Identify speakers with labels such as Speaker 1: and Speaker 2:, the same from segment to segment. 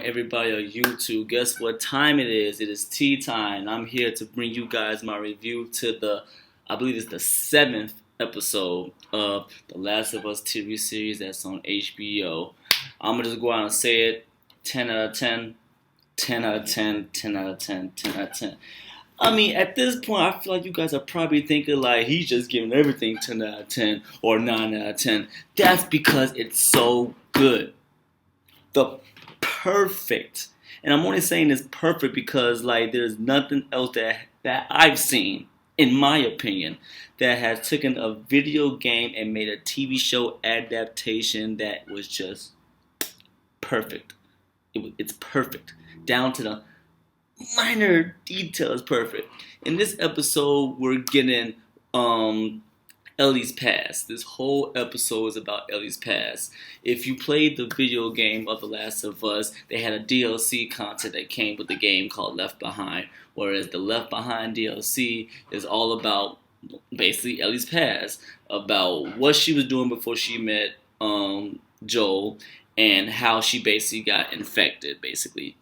Speaker 1: everybody on YouTube. Guess what time it is? It is tea time. I'm here to bring you guys my review to I believe it's the seventh episode of The Last of Us TV series that's on HBO. I'm going to just go out and say it. 10 out of 10, 10 out of 10, 10 out of 10, 10 out of 10. I mean, at this point, I feel like you guys are probably thinking like he's just giving everything 10 out of 10 or 9 out of 10. That's because it's so good. The perfect, and I'm only saying it's perfect because like there's nothing else that I've seen, in my opinion, that has taken a video game and made a TV show adaptation that was just perfect. It's perfect down to the minor details. Perfect. In this episode, we're getting Ellie's past. This whole episode is about Ellie's past. If you played the video game of The Last of Us, they had a DLC content that came with the game called Left Behind, whereas the Left Behind DLC is all about basically Ellie's past, about what she was doing before she met Joel, and how she basically got infected, basically.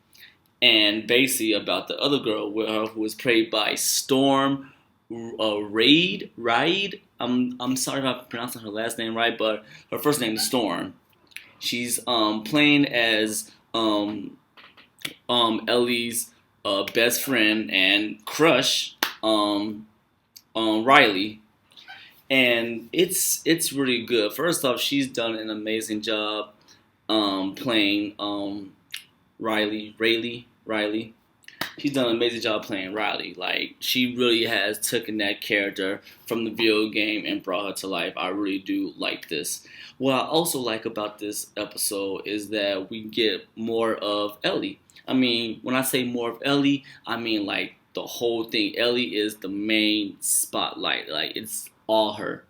Speaker 1: And basically about the other girl who was played by Storm Raid. I'm sorry if I'm pronouncing her last name right, but her first name is Storm. She's playing as Ellie's best friend and crush, Riley. And it's really good. First off, she's done an amazing job playing Riley. She's done an amazing job playing Riley. Like, she really has taken that character from the video game and brought her to life. I really do like this. What I also like about this episode is that we get more of Ellie. I mean, when I say more of Ellie, I mean like the whole thing. Ellie is the main spotlight. Like, it's all her.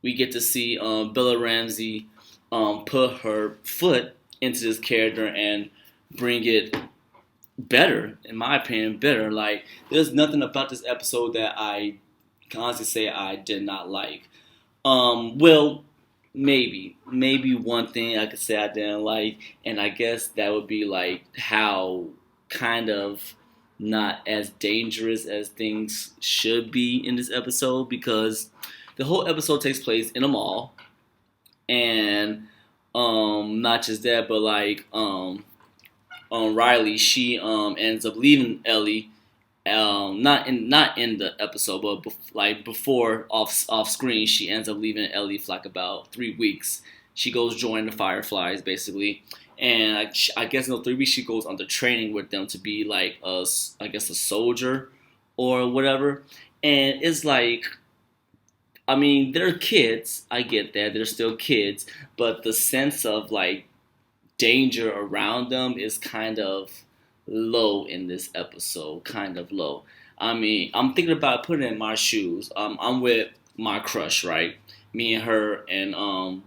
Speaker 1: We get to see Bella Ramsey put her foot into this character and bring it better, in my opinion, better. Like, there's nothing about this episode that I can honestly say I did not like. Well, maybe one thing I could say I didn't like, and I guess that would be like how kind of not as dangerous as things should be in this episode, because the whole episode takes place in a mall, and not just that, but like Riley, she ends up leaving Ellie, not in the episode, but like before off screen, she ends up leaving Ellie for like about 3 weeks. She goes join the Fireflies basically, and I guess in those 3 weeks she goes under training with them to be like a soldier or whatever. And it's like, I mean, they're kids. I get that they're still kids, but the sense of like danger around them is kind of low in this episode. Kind of low. I mean, I'm thinking about putting in my shoes. I'm with my crush, right? Me and her, and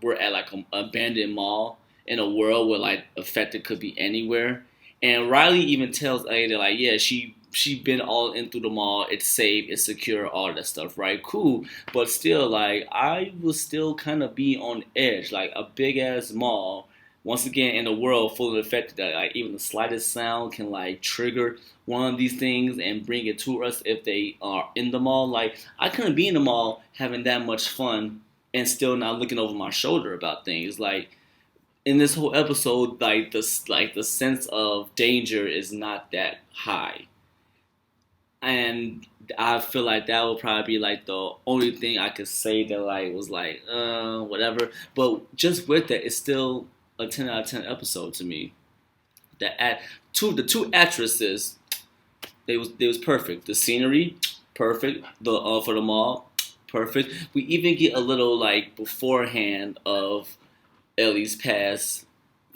Speaker 1: we're at like an abandoned mall in a world where like affected could be anywhere. And Riley even tells Ada like, yeah, she been all in through the mall. It's safe, it's secure, all that stuff, right? Cool. But still, like, I will still kind of be on edge. Like, a big ass mall, once again, in a world full of infected, that like even the slightest sound can like trigger one of these things and bring it to us if they are in the mall. Like, I couldn't be in the mall having that much fun and still not looking over my shoulder about things. Like, in this whole episode, like the sense of danger is not that high. And I feel like that would probably be like the only thing I could say that like was like whatever. But just with that, it's still a 10 out of 10 episode to me. The two actresses, they was perfect. The scenery, perfect. The for the mall, perfect. We even get a little like beforehand of Ellie's past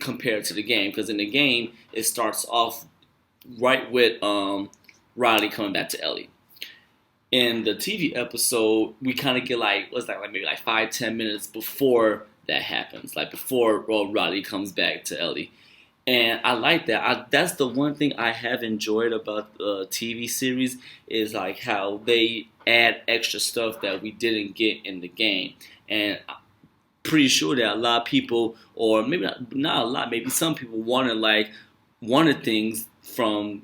Speaker 1: compared to the game, because in the game it starts off right with Riley coming back to Ellie. In the TV episode, we kind of get like, what's that, like maybe like 5-10 minutes before that happens, like before Riley comes back to Ellie. And I like that. That's the one thing I have enjoyed about the TV series, is like how they add extra stuff that we didn't get in the game. And I'm pretty sure that a lot of people, or maybe not a lot, maybe some people wanted like wanted things from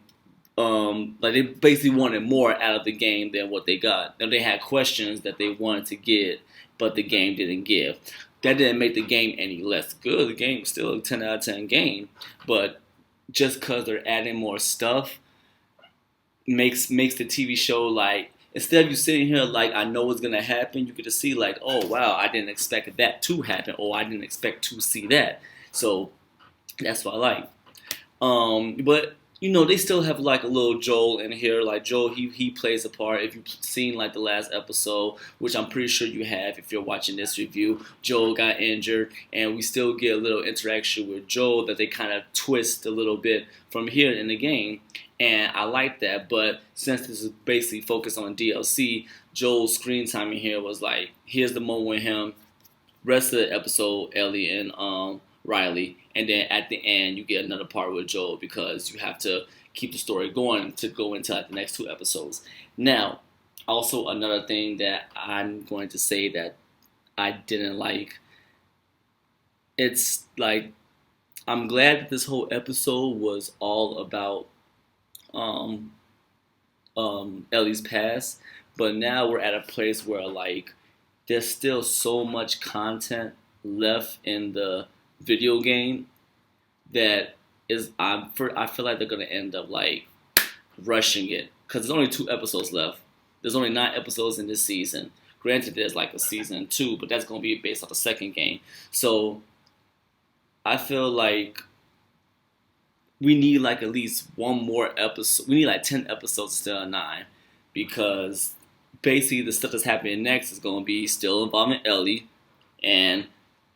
Speaker 1: like they basically wanted more out of the game than what they got. And they had questions that they wanted to get, but the game didn't give. That didn't make the game any less good. The game was still a 10 out of 10 game, but just because they're adding more stuff makes the TV show like, instead of you sitting here like I know what's gonna happen, you get to see like, oh wow, I didn't expect that to happen, or I didn't expect to see that. So that's what I like. But they still have like a little Joel in here. Like Joel, he plays a part. If you've seen like the last episode, which I'm pretty sure you have, if you're watching this review, Joel got injured, and we still get a little interaction with Joel that they kind of twist a little bit from here in the game, and I like that. But since this is basically focused on DLC, Joel's screen time in here was like, here's the moment with him. Rest of the episode, Ellie and Riley, and then at the end you get another part with Joel because you have to keep the story going to go into like, the next 2 episodes. Now, also another thing that I'm going to say that I didn't like, it's like I'm glad that this whole episode was all about Ellie's past, but now we're at a place where like there's still so much content left in the video game that I feel like they're gonna end up like rushing it because there's only 2 episodes left. There's only 9 episodes in this season. Granted, there's like a season 2, but that's gonna be based off the second game. So I feel like we need like at least one more episode. We need like 10 episodes instead of 9, because basically the stuff that's happening next is gonna be still involving Ellie and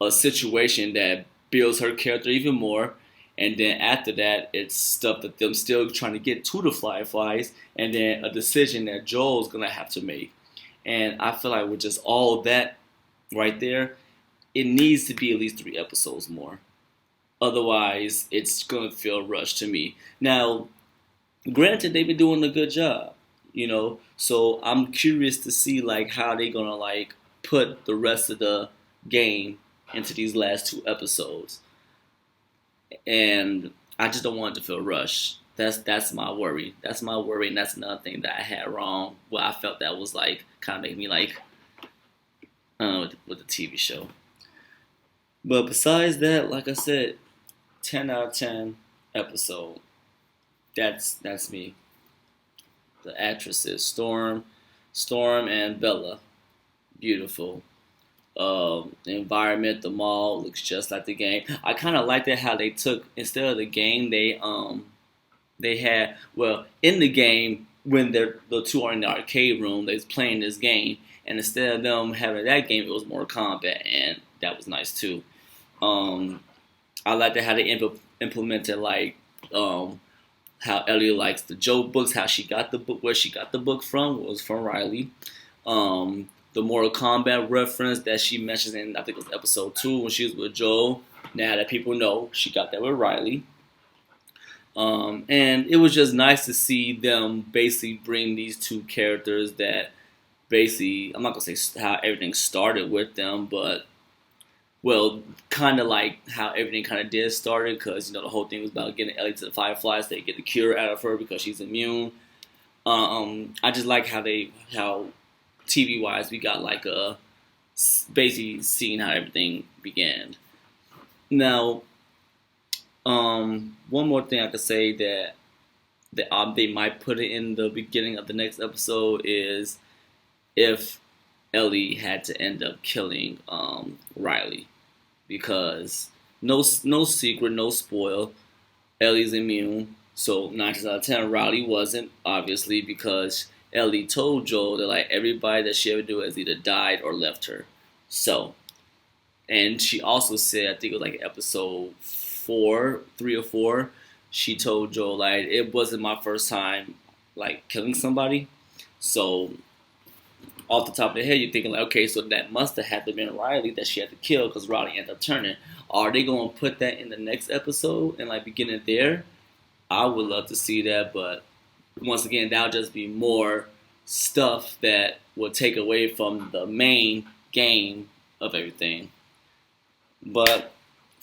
Speaker 1: a situation that builds her character even more, and then after that it's stuff that them still trying to get to the Fireflies, and then a decision that Joel's gonna have to make. And I feel like with just all that right there, it needs to be at least 3 episodes more. Otherwise it's gonna feel rushed to me. Now, granted, they've been doing a good job, so I'm curious to see like how they gonna like put the rest of the game into these last 2 episodes, and I just don't want it to feel rushed. That's my worry. That's my worry, and that's another thing that I had wrong. Well, I felt that was like kind of making me like with the TV show. But besides that, like I said, 10 out of 10 episode. That's me. The actresses Storm and Bella, beautiful. The environment, the mall looks just like the game. I kind of like that how they took, instead of the game, they had, well, in the game when the 2 are in the arcade room, they was playing this game, and instead of them having that game, it was more combat, and that was nice too. I like that how they implemented like how Ellie likes the joke books, how she got the book, where she got the book from was from Riley. The Mortal Kombat reference that she mentions in, I think it was episode 2 when she was with Joel. Now that people know, she got that with Riley. And it was just nice to see them basically bring these 2 characters that basically, I'm not going to say how everything started with them, but, well, kind of like how everything kind of did started, because, the whole thing was about getting Ellie to the Fireflies. They get the cure out of her because she's immune. I just like how TV-wise, we got like a basically seeing how everything began. Now, one more thing I could say that they might put it in the beginning of the next episode is if Ellie had to end up killing Riley, because no secret, no spoil, Ellie's immune. So 9 out of 10, Riley wasn't, obviously, because Ellie told Joel that like everybody that she ever knew has either died or left her. So, and she also said, I think it was like episode 3 or 4, she told Joel like it wasn't my first time like killing somebody. So off the top of the head, you're thinking like, okay, so that must have had to been Riley that she had to kill because Riley ended up turning. Are they going to put that in the next episode and like begin it there? I would love to see that, but once again, that'll just be more stuff that will take away from the main game of everything. But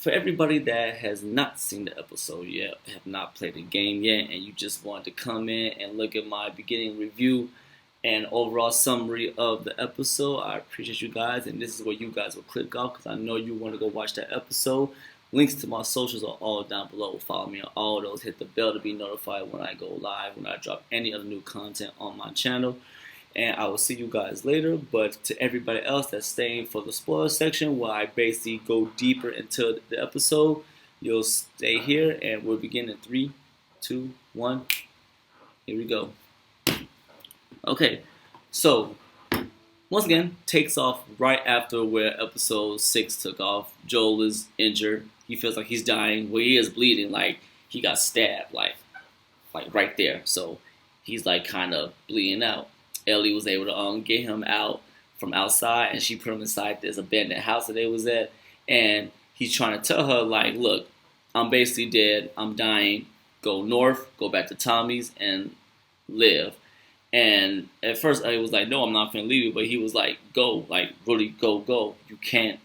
Speaker 1: for everybody that has not seen the episode yet, have not played the game yet, and you just want to come in and look at my beginning review and overall summary of the episode, I appreciate you guys, and this is where you guys will click off because I know you want to go watch that episode. Links to my socials are all down below. Follow me on all those. Hit the bell to be notified when I go live, when I drop any other new content on my channel. And I will see you guys later. But to everybody else that's staying for the spoiler section, where I basically go deeper into the episode, you'll stay here, and we'll begin in 3, 2, 1. Here we go. Okay, so once again, takes off right after where episode 6 took off. Joel is injured. He feels like he's dying. Well, he is bleeding, like he got stabbed, like right there. So he's like kind of bleeding out. Ellie was able to get him out from outside, and she put him inside this abandoned house that they was at. And he's trying to tell her, like, look, I'm basically dead. I'm dying. Go north, go back to Tommy's, and live. And at first, Ellie was like, no, I'm not going to leave you. But he was like, go, like, really go. You can't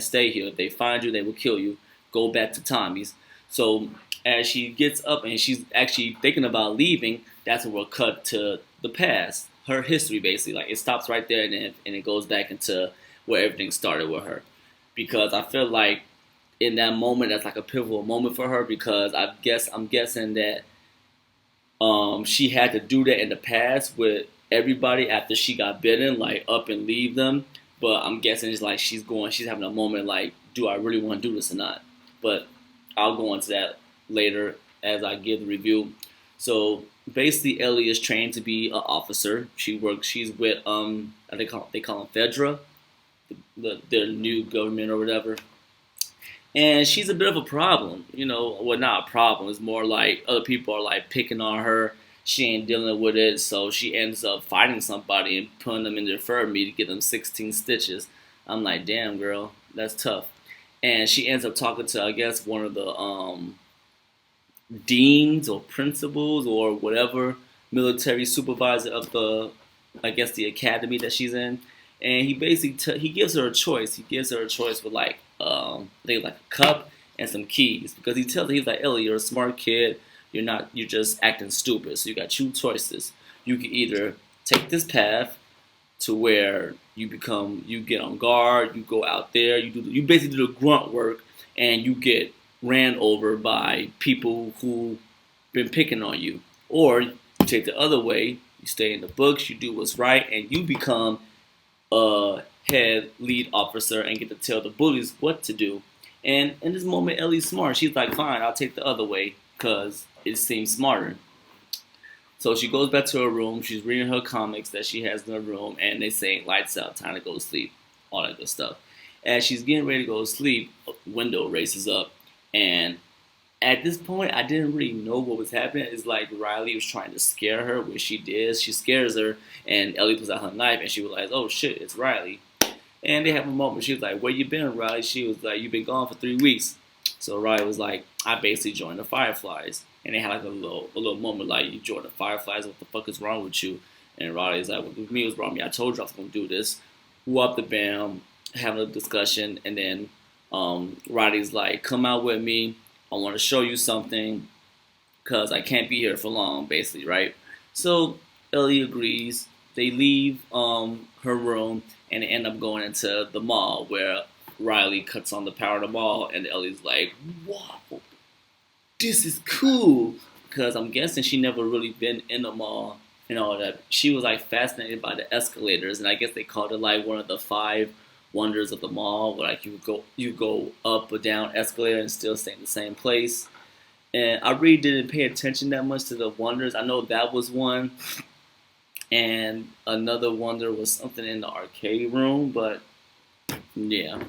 Speaker 1: stay here. If they find you, they will kill you. Go back to Tommy's. So as she gets up and she's actually thinking about leaving, that's when we're cut to the past. Her history, basically. Like, it stops right there, and it goes back into where everything started with her. Because I feel like in that moment, that's like a pivotal moment for her, because I'm guessing that she had to do that in the past with everybody after she got bitten, like up and leave them. But I'm guessing it's like she's having a moment like, do I really want to do this or not? But I'll go into that later as I give the review. So basically, Ellie is trained to be an officer. She's with they call them Fedra, their new government or whatever. And she's a bit of a problem, well, not a problem. It's more like other people are like picking on her. She ain't dealing with it, so she ends up fighting somebody and putting them in the infirmary to get them 16 stitches. I'm like, damn, girl, that's tough. And she ends up talking to, I guess, one of the deans or principals or whatever military supervisor of the academy that she's in. And he basically he gives her a choice. He gives her a choice with like I think like a cup and some keys, because he tells her, he's like, Ellie, you're a smart kid. You're just acting stupid. So you got two choices. You can either take this path to where you get on guard, you go out there, you basically do the grunt work, and you get ran over by people who been picking on you. Or you take the other way, you stay in the books, you do what's right, and you become a head lead officer and get to tell the bullies what to do. And in this moment, Ellie's smart. She's like, fine, I'll take the other way because it seems smarter. So she goes back to her room. She's reading her comics that she has in her room, and they say, lights out, time to go to sleep, all that good stuff. As she's getting ready to go to sleep, a window races up, and at this point, I didn't really know what was happening. It's like Riley was trying to scare her, which she did. She scares her, and Ellie pulls out her knife, and she was like, oh shit, it's Riley. And they have a moment. She was like, where you been, Riley? She was like, you've been gone for 3 weeks. So Riley was like, I basically joined the Fireflies. And they had like a little moment like, you joined the Fireflies, what the fuck is wrong with you? And Riley's like, what with me was wrong with me? I told you I was going to do this. Whoop the bam, having a discussion, and then Riley's like, come out with me. I want to show you something because I can't be here for long, basically, right? So Ellie agrees. They leave her room and they end up going into the mall where Riley cuts on the power of the mall, and Ellie's like, wow, this is cool. Because I'm guessing she never really been in the mall and all that. She was like fascinated by the escalators, and I guess they called it like one of the 5 wonders of the mall, where like you go up or down escalator and still stay in the same place. And I really didn't pay attention that much to the wonders. I know that was one, and another wonder was something in the arcade room, but yeah.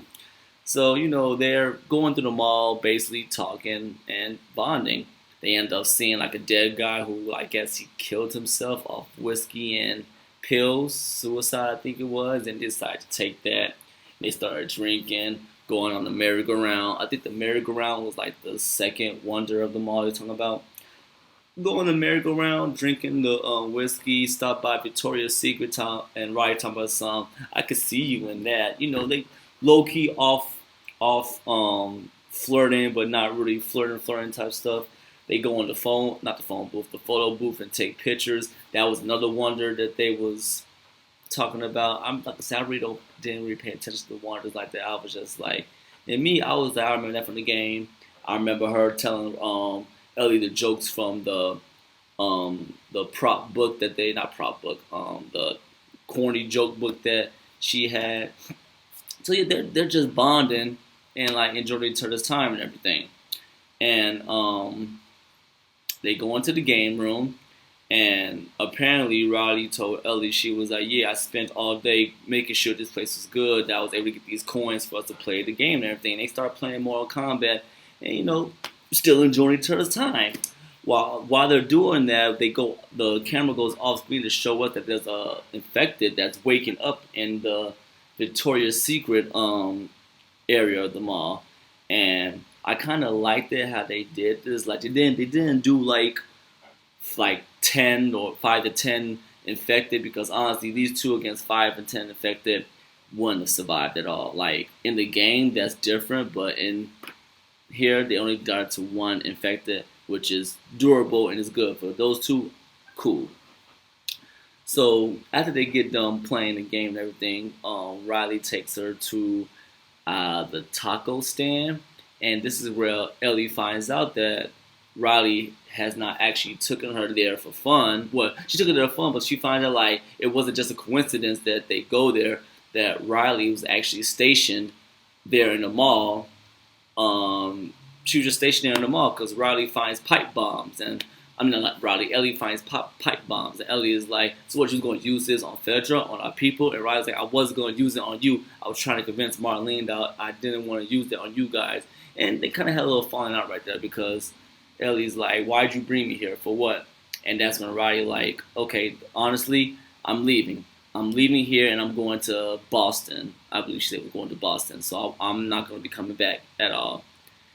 Speaker 1: So they're going through the mall, basically talking and bonding. They end up seeing like a dead guy who, I guess, he killed himself off whiskey and pills, suicide I think it was, and decided to take that. They started drinking, going on the merry-go-round. I think the merry-go-round was like the second wonder of the mall they're talking about. Go on the merry-go-round, drinking the whiskey, stop by Victoria's Secret and Riley talking about some, I could see you in that. They low-key off flirting, but not really flirting type stuff. They go on the phone, not the phone booth, the photo booth, and take pictures. That was another wonder that they was talking about. I'm like I said, I really didn't really pay attention to the wonders like that. I was just like, and me, I was like, I remember that from the game. I remember her telling Ellie the jokes from the prop book that they not prop book the corny joke book that she had. So yeah, they're just bonding and like enjoying each other's time and everything. And they go into the game room, and apparently Riley told Ellie, she was like, yeah, I spent all day making sure this place was good, that I was able to get these coins for us to play the game and everything. And they start playing Mortal Kombat and, you know, still enjoying each other's time. While they're doing that, the camera goes off screen to show us that there's a infected that's waking up in the Victoria's Secret area of the mall. And I kind of liked it how they did this. Like they didn't do like 10 or 5 to 10 infected, because honestly, these two against 5 and 10 infected wouldn't have survived at all. Like in the game, that's different, but in here they only got it to 1 infected, which is durable and is good. For those two, cool. So after they get done playing the game and everything, Riley takes her to the taco stand, and this is where Ellie finds out that Riley has not actually taken her there for fun. Well, she took her there for fun, but she finds out like it wasn't just a coincidence that they go there. That Riley was actually stationed there in the mall. She was just stationed there in the mall because Riley finds pipe bombs, and I mean not Riley. Ellie finds pipe bombs, and Ellie is like, "So what? You going to use this on Fedra, on our people?" And Riley's like, "I wasn't going to use it on you. I was trying to convince Marlene that I didn't want to use it on you guys." And they kind of had a little falling out right there because Ellie's like, "Why'd you bring me here? For what?" And that's when Riley like, "Okay, honestly, I'm leaving. I'm leaving here and I'm going to Boston." I believe she said we're going to Boston, so I'm not going to be coming back at all.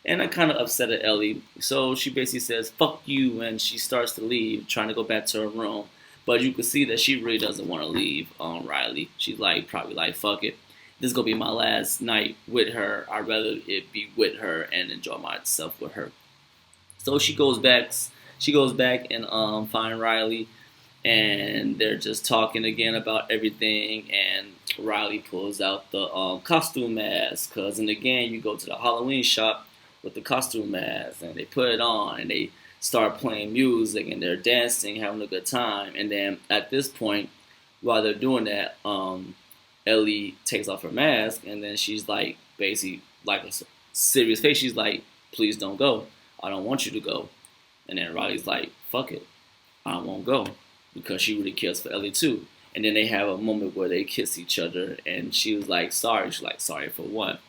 Speaker 1: And I kind of upset at Ellie, so she basically says, "Fuck you," and she starts to leave, trying to go back to her room. But you can see that she really doesn't want to leave Riley. She's like, probably like, "Fuck it. This is going to be my last night with her. I'd rather it be with her and enjoy myself with her." So she goes back. She goes back and find Riley, and they're just talking again about everything. And Riley pulls out the costume mask, cause in the game you go to the Halloween shop with the costume mask, and they put it on, and they start playing music, and they're dancing, having a good time. And then at this point, while they're doing that, Ellie takes off her mask, and then she's like, basically, like a serious face. She's like, "Please don't go. I don't want you to go." And then Riley's like, "Fuck it. I won't go." Because she really cares for Ellie too. And then they have a moment where they kiss each other, and she was like, "Sorry." She's like, "Sorry for what?"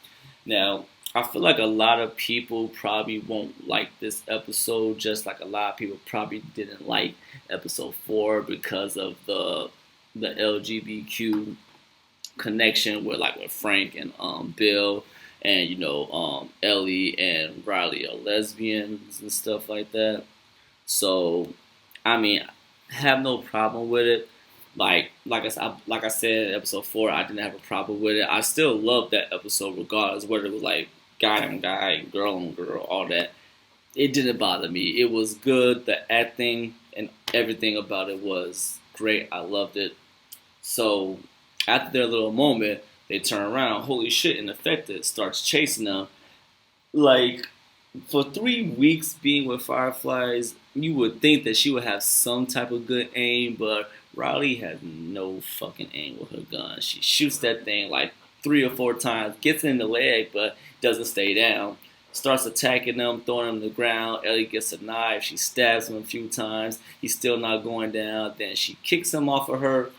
Speaker 1: Now, I feel like a lot of people probably won't like this episode, just like a lot of people probably didn't like episode 4 because of the LGBTQ connection with Frank and Bill, and Ellie and Riley are lesbians and stuff like that. So I mean, have no problem with it. Like I said in episode 4, I didn't have a problem with it. I still love that episode regardless, whether it was like guy on guy, girl on girl, all that. It didn't bother me. It was good. The acting and everything about it was great. I loved it. So after their little moment, they turn around. Holy shit! And Infected starts chasing them. Like, for 3 weeks being with Fireflies, you would think that she would have some type of good aim, but Riley has no fucking aim with her gun. She shoots that thing like 3 or 4 times, gets in the leg, but doesn't stay down. Starts attacking them, throwing them to the ground. Ellie gets a knife. She stabs him a few times. He's still not going down. Then she kicks him off of her,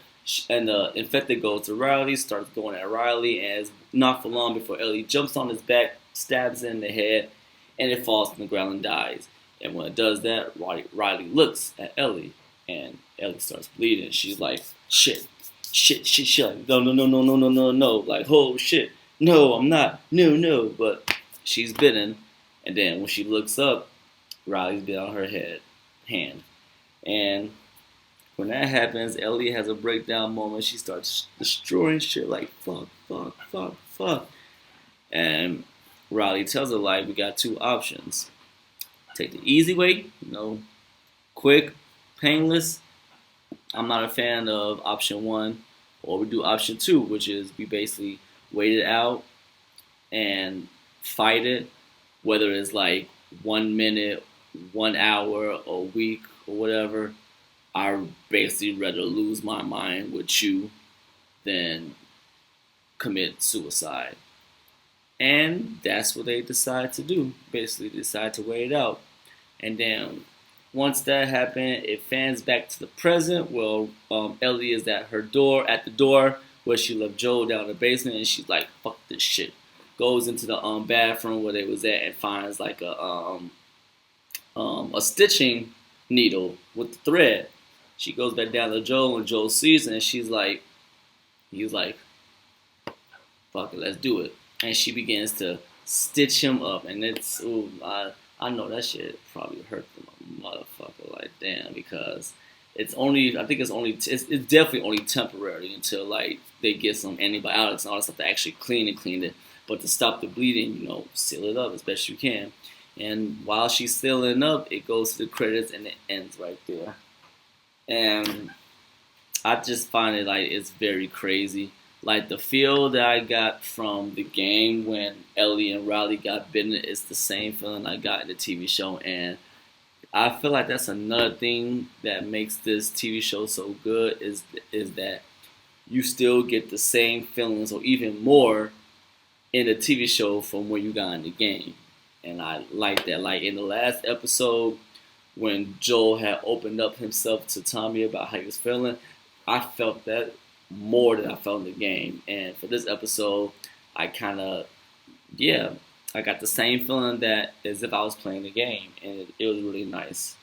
Speaker 1: and the Infected goes to Riley, starts going at Riley, and it's not for long before Ellie jumps on his back, stabs him in the head, and it falls to the ground and dies. And when it does that, Riley looks at Ellie, and Ellie starts bleeding. She's like, shit. No, no, no, no, no, no, no, no. Like, oh, shit. No, I'm not. No. But she's bitten. And then when she looks up, Riley's bit on her hand. And when that happens, Ellie has a breakdown moment. She starts destroying shit like, fuck. And Riley tells her, like, we got two options. Take the easy way, quick, painless. I'm not a fan of option one. Or we do option two, which is we basically wait it out and fight it, whether it's like 1 minute, 1 hour, a week, or whatever. I basically rather lose my mind with you than commit suicide. And that's what they decide to do. Basically, decide to wait it out. And then once that happened, it fans back to the present. Well, Ellie is at the door where she left Joel down in the basement, and she's like, "Fuck this shit." Goes into the bathroom where they was at and finds like a stitching needle with the thread. She goes back down to Joel, and Joel sees it, and he's like, "Fuck it, let's do it." And she begins to stitch him up, and I know that shit probably hurt the motherfucker like damn, because I think it's definitely only temporary until like they get some antibiotics and all that stuff to actually clean it. But to stop the bleeding, seal it up as best you can. And while she's sealing up, it goes to the credits and it ends right there. And I just find it like it's very crazy. Like the feel that I got from the game when Ellie and Riley got bitten is the same feeling I got in the TV show, and I feel like that's another thing that makes this TV show so good is that you still get the same feelings or even more in the TV show from what you got in the game, and I like that. Like in the last episode when Joel had opened up himself to Tommy about how he was feeling, I felt that more than I felt in the game. And for this episode, I got the same feeling that as if I was playing the game, and it was really nice.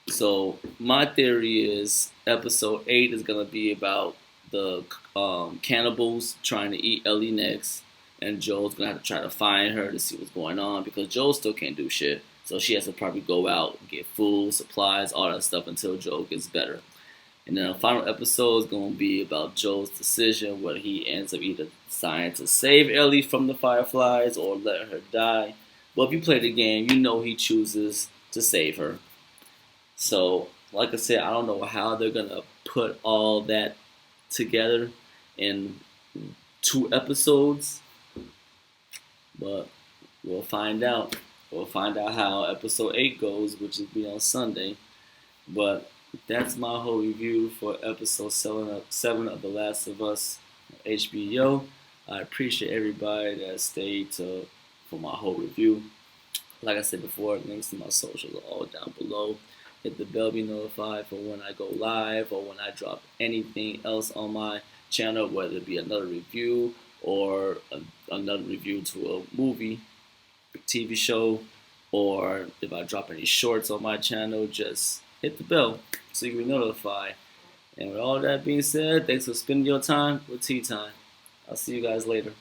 Speaker 1: So my theory is episode 8 is gonna be about the cannibals trying to eat Ellie next, and Joel's gonna have to try to find her to see what's going on because Joel still can't do shit. So she has to probably go out, get food, supplies, all that stuff until Joel gets better. And then the final episode is going to be about Joel's decision, whether he ends up either deciding to save Ellie from the Fireflies or let her die. But if you play the game, you know he chooses to save her. So, like I said, I don't know how they're going to put all that together in 2 episodes. But we'll find out. We'll find out how episode 8 goes, which will be on Sunday. But that's my whole review for episode 7 of The Last of Us HBO. I appreciate everybody that stayed for my whole review. Like I said before, links to my socials are all down below. Hit the bell, be notified for when I go live or when I drop anything else on my channel, whether it be another review or another review to a movie, TV show, or if I drop any shorts on my channel, just hit the bell so you can be notified. And with all that being said, thanks for spending your time with Tea Time. I'll see you guys later.